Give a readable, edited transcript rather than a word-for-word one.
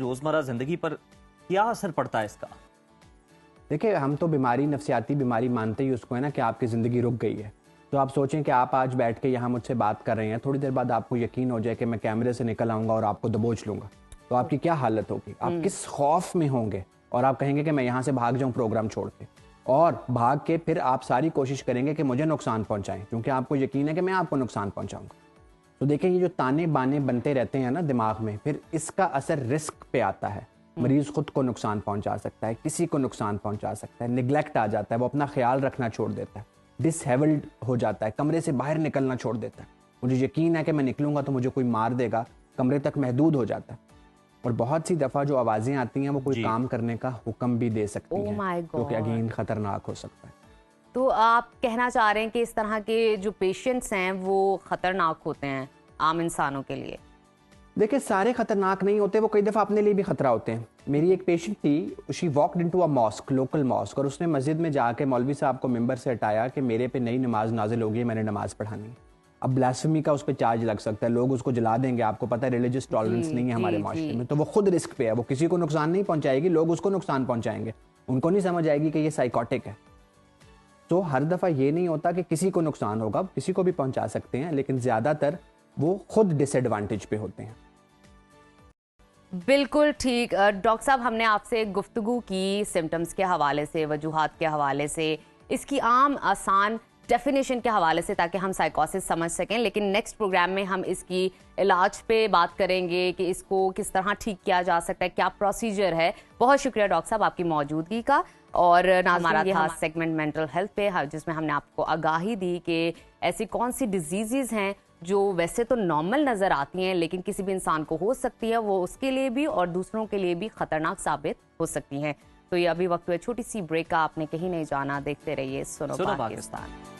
रोजमर्रा जिंदगी पर क्या असर पड़ता है इसका? देखिए, हम तो बीमारी, नफसियाती बीमारी मानते ही उसको है ना कि आपकी ज़िंदगी रुक गई है। तो आप सोचें कि आप आज बैठ के यहाँ मुझसे बात कर रहे हैं, थोड़ी देर बाद आपको यकीन हो जाए कि मैं कैमरे से निकल आऊँगा और आपको दबोच लूँगा, तो आपकी क्या हालत होगी? आप किस खौफ में होंगे और आप कहेंगे कि मैं यहाँ से भाग जाऊँ प्रोग्राम छोड़ के, और भाग के फिर आप सारी कोशिश करेंगे कि मुझे नुकसान पहुँचाएं, क्योंकि आपको यकीन है कि मैं आपको नुकसान पहुँचाऊँगा। तो देखिए, ये जो ताने बाने बनते रहते हैं ना दिमाग में, फिर इसका असर रिस्क पे आता है। मरीज खुद को नुकसान पहुंचा सकता है, किसी को नुकसान पहुंचा सकता है, निगलेक्ट आ जाता है, वो अपना ख्याल रखना छोड़ देता है, डिसहेबल्ड हो जाता है, कमरे से बाहर निकलना छोड़ देता है। मुझे यकीन है कि मैं निकलूंगा तो मुझे कोई मार देगा, कमरे तक महदूद हो जाता है। और बहुत सी दफ़ा जो आवाज़ें आती हैं वो कोई काम करने का हुक्म भी दे सकती हैं, जो कि अगेन ख़तरनाक हो सकता है। तो आप कहना चाह रहे हैं कि इस तरह के जो पेशेंट्स हैं वो ख़तरनाक होते हैं आम इंसानों के लिए? देखिए, सारे खतरनाक नहीं होते, वो कई दफ़ा अपने लिए भी खतरा होते हैं। मेरी एक पेशेंट थी, she walked into a mosque, local mosque, और उसने मस्जिद में जाके मौलवी साहब को मिंबर से हटाया कि मेरे पे नई नमाज नाजिल होगी, मैंने नमाज पढ़ानी। अब ब्लास्फेमी का उस पर चार्ज लग सकता है, लोग उसको जला देंगे। आपको पता है रिलीजियस टॉलरेंस नहीं है हमारे माशरे में, तो वो खुद रिस्क पे है, वो किसी को नुकसान नहीं पहुंचाएगी, लोग उसको नुकसान पहुंचाएंगे। उनको नहीं समझ आएगी कि ये साइकोटिक है। तो हर दफ़ा ये नहीं होता कि किसी को नुकसान होगा, किसी को भी पहुंचा सकते हैं, लेकिन ज़्यादातर वो खुद डिसएडवांटेज पे होते हैं। बिल्कुल ठीक। डॉक्टर साहब, हमने आपसे गुफ्तगू की सिम्टम्स के हवाले से, वजूहात के हवाले से, इसकी आम आसान डेफिनेशन के हवाले से, ताकि हम साइकोसिस समझ सकें। लेकिन नेक्स्ट प्रोग्राम में हम इसकी इलाज पे बात करेंगे कि इसको किस तरह ठीक किया जा सकता है, क्या प्रोसीजर है। बहुत शुक्रिया डॉक्टर साहब आपकी मौजूदगी का। और हमारा था सेगमेंट मेंटल हेल्थ पे, जिसमें हमने आपको आगाही दी कि ऐसी कौन सी डिजीज़ हैं जो वैसे तो नॉर्मल नज़र आती हैं लेकिन किसी भी इंसान को हो सकती है, वो उसके लिए भी और दूसरों के लिए भी ख़तरनाक साबित हो सकती हैं। तो ये अभी वक्त हुआ छोटी सी ब्रेक का, आपने कहीं नहीं जाना, देखते रहिए सुनो पाकिस्तान।